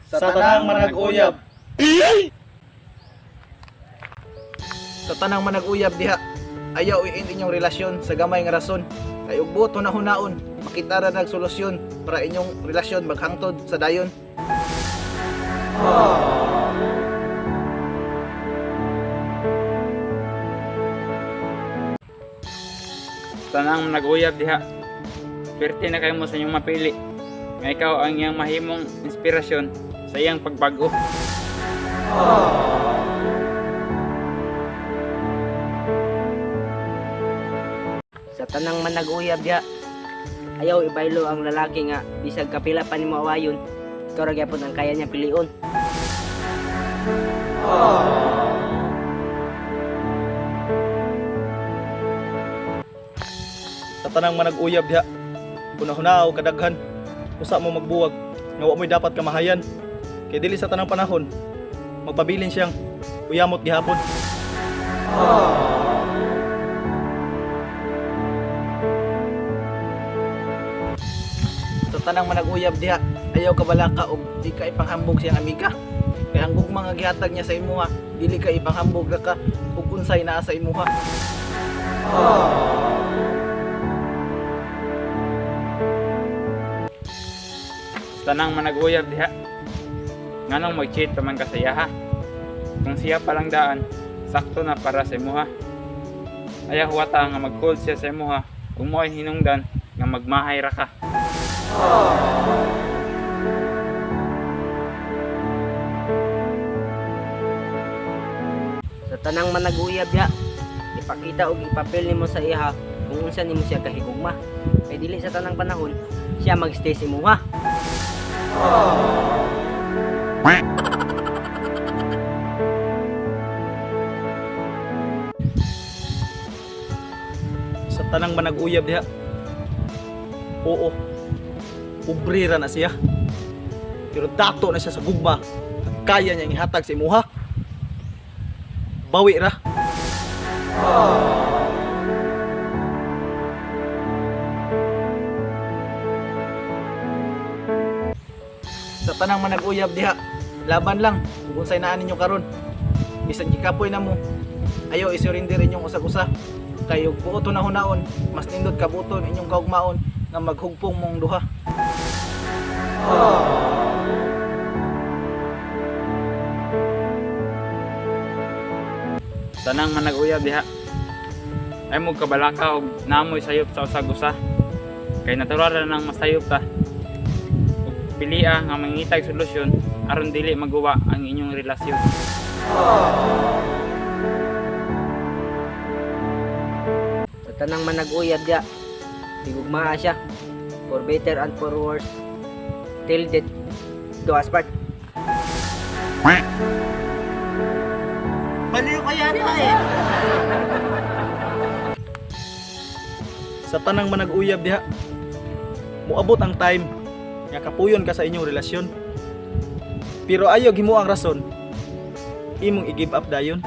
sa tanang manag-uyab. Sa tanang manag-uyab diha, ayaw iin inyong relasyon sa gamay nga rason. Kay ug buot hunaon, makita ra nag solusyon para inyong relasyon maghangtod sa dayon. Tanang nag-uyab diha. Swerte na kayo mo sa inyong mapili. Nga ikaw ang iyang mahimong inspirasyon sa iyang pagbago. Sa tanang manag-uyab diha, ayaw ibaylo ang lalaki nga bisag kapila pa nimo awayon, ikaw ra gyapon ang kaya niya pilion. Sa tanang manag-uyab diha, hunahunaw kadaghan usa mo magbuwag nga wa mo'y dapat kamahayan. Kay dili sa tanang panahon magpabilin siyang uyamot gihapon. Sa tanang manag-uyab diha, ayaw ka balaka og di ka ipanghambog siyang amiga. Kay ang gugma nga gihatag niya sa imuha, dili ka ipanghambog ra ka ug unsay naa sa imuha. Sa tanang manag-uyab diha, nganong mag-cheat pa man ka sa iya ha? Kung siya palang daan, sakto na para sa imuha. Ayaw wata nga mag-hold siya sa imuha kung mo'y hinungdan nga magmahay ra ka. Sa tanang manag-uyab diha, ipakita og ipapel nimo sa iha kung unsa nimo siya kahigugma. Kay dili sa tanang panahon siya magstay sa imuha. Sa tanang manag-uyab diha, oo, pobre ra na siya, pero dato na siya sa gugma at kaya niyang ihatag sa imuha. Bawi ra. Sa tanang manag-uyab diha, laban lang kung unsay naa ninyo karon. Bisan gikapoy na mo, ayaw isurrender inyong usag-usa. Kayo buot hunaon, mas nindot kabuton inyong kaugmaon nga maghugpong mong duha. Tanang manag-uyab diha, ay mo kabalaka og namoy sayop sa usag-usa. Kay natural ra nang masayop ta. Ug pilia nga mangitag solusyon aron dili maguwa ang inyong relasyon. Sa tanang manag-uyab diha, higugmaa siya. For better and for worse, till death do us part. Baliw kaya niya eh. Sa tanang manag-uyab diha, moabot ang time nga kapuyon ka sa inyong relasyon. Pero ayaw gimo ang rason, imong i-give up dayon.